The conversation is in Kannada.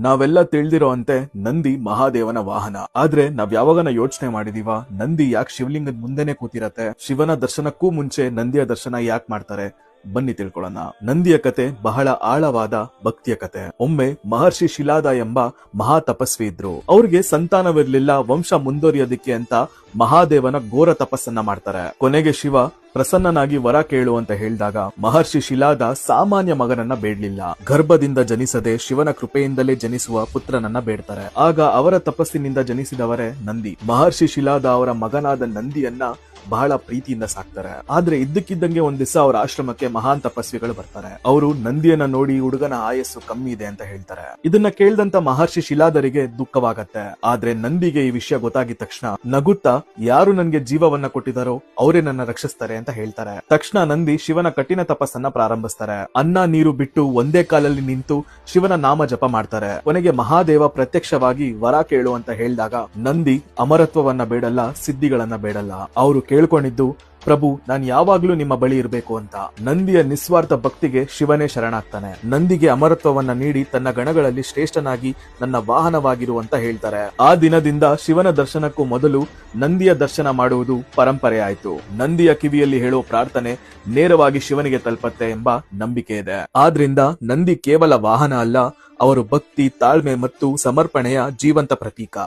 ನಾವೆಲ್ಲ ತಿಳಿದಿರೋ ಅಂತೆ ನಂದಿ ಮಹಾದೇವನ ವಾಹನ. ಆದ್ರೆ ನಾವ್ ಯಾವಾಗನ ಯೋಚನೆ ಮಾಡಿದೀವ ನಂದಿ ಯಾಕೆ ಶಿವಲಿಂಗದ ಮುಂದೆನೆ ಕೂತಿರತ್ತೆ? ಶಿವನ ದರ್ಶನಕ್ಕೂ ಮುಂಚೆ ನಂದಿಯ ದರ್ಶನ ಯಾಕೆ ಮಾಡ್ತಾರೆ? ಬನ್ನಿ ತಿಳ್ಕೊಳ್ಳೋಣ. ನಂದಿಯ ಕತೆ ಬಹಳ ಆಳವಾದ ಭಕ್ತಿಯ ಕತೆ. ಒಮ್ಮೆ ಮಹರ್ಷಿ ಶಿಲಾದ ಎಂಬ ಮಹಾ ತಪಸ್ವಿ ಇದ್ರು. ಅವ್ರಿಗೆ ಸಂತಾನವಿರ್ಲಿಲ್ಲ. ವಂಶ ಮುಂದುವರಿಯೋದಿಕ್ಕೆ ಅಂತ ಮಹಾದೇವನ ಘೋರ ತಪಸ್ಸನ್ನ ಮಾಡ್ತಾರೆ. ಕೊನೆಗೆ ಶಿವ ಪ್ರಸನ್ನನಾಗಿ ವರ ಕೇಳು ಅಂತ ಹೇಳಿದಾಗ ಮಹರ್ಷಿ ಶಿಲಾದ ಸಾಮಾನ್ಯ ಮಗನನ್ನ ಬೇಡ್ಲಿಲ್ಲ. ಗರ್ಭದಿಂದ ಜನಿಸದೆ ಶಿವನ ಕೃಪೆಯಿಂದಲೇ ಜನಿಸುವ ಪುತ್ರನನ್ನ ಬೇಡ್ತಾರೆ. ಆಗ ಅವರ ತಪಸ್ಸಿನಿಂದ ಜನಿಸಿದವರೇ ನಂದಿ. ಮಹರ್ಷಿ ಶಿಲಾದ ಅವರ ಮಗನಾದ ನಂದಿಯನ್ನ ಬಹಳ ಪ್ರೀತಿಯಿಂದ ಸಾಕ್ತಾರೆ. ಆದ್ರೆ ಇದ್ದಕ್ಕಿದ್ದಂಗೆ ಒಂದ್ ದಿವಸ ಅವರ ಆಶ್ರಮಕ್ಕೆ ಮಹಾನ್ ತಪಸ್ವಿಗಳು ಬರ್ತಾರೆ. ಅವರು ನಂದಿಯನ್ನ ನೋಡಿ ಹುಡುಗನ ಆಯಸ್ಸು ಕಮ್ಮಿ ಇದೆ ಅಂತ ಹೇಳ್ತಾರೆ. ಇದನ್ನ ಕೇಳ್ದಂತ ಮಹರ್ಷಿ ಶಿಲಾದರಿಗೆ ದುಃಖವಾಗತ್ತೆ. ಆದ್ರೆ ನಂದಿಗೆ ಈ ವಿಷಯ ಗೊತ್ತಾಗಿದ ತಕ್ಷಣ ನಗುತ್ತಾ ಯಾರು ನನ್ಗೆ ಜೀವವನ್ನ ಕೊಟ್ಟಿದಾರೋ ಅವರೇ ನನ್ನ ರಕ್ಷಿಸ್ತಾರೆ ಅಂತ ಹೇಳ್ತಾರೆ. ತಕ್ಷಣ ನಂದಿ ಶಿವನ ಕಠಿಣ ತಪಸ್ಸನ್ನ ಪ್ರಾರಂಭಿಸ್ತಾರೆ. ಅನ್ನ ನೀರು ಬಿಟ್ಟು ಒಂದೇ ಕಾಲಲ್ಲಿ ನಿಂತು ಶಿವನ ನಾಮ ಜಪ ಮಾಡ್ತಾರೆ. ಕೊನೆಗೆ ಮಹಾದೇವ ಪ್ರತ್ಯಕ್ಷವಾಗಿ ವರ ಕೇಳು ಅಂತ ಹೇಳಿದಾಗ ನಂದಿ ಅಮರತ್ವವನ್ನ ಬೇಡಲ್ಲ, ಸಿದ್ಧಿಗಳನ್ನ ಬೇಡಲ್ಲ. ಅವರು ಕೇಳ್ಕೊಂಡಿದ್ದು ಪ್ರಭು ನಾನು ಯಾವಾಗ್ಲೂ ನಿಮ್ಮ ಬಳಿ ಇರಬೇಕು ಅಂತ. ನಂದಿಯ ನಿಸ್ವಾರ್ಥ ಭಕ್ತಿಗೆ ಶಿವನೇ ಶರಣಾಗ್ತಾನೆ. ನಂದಿಗೆ ಅಮರತ್ವವನ್ನ ನೀಡಿ ತನ್ನ ಗಣಗಳಲ್ಲಿ ಶ್ರೇಷ್ಠನಾಗಿ ನನ್ನ ವಾಹನವಾಗಿರು ಅಂತ ಹೇಳ್ತಾರೆ. ಆ ದಿನದಿಂದ ಶಿವನ ದರ್ಶನಕ್ಕೂ ಮೊದಲು ನಂದಿಯ ದರ್ಶನ ಮಾಡುವುದು ಪರಂಪರೆ ಆಯ್ತು. ನಂದಿಯ ಕಿವಿಯಲ್ಲಿ ಹೇಳೋ ಪ್ರಾರ್ಥನೆ ನೇರವಾಗಿ ಶಿವನಿಗೆ ತಲುಪತ್ತೆ ಎಂಬ ನಂಬಿಕೆ ಇದೆ. ಆದ್ರಿಂದ ನಂದಿ ಕೇವಲ ವಾಹನ ಅಲ್ಲ, ಅವರು ಭಕ್ತಿ, ತಾಳ್ಮೆ ಮತ್ತು ಸಮರ್ಪಣೆಯ ಜೀವಂತ ಪ್ರತೀಕ.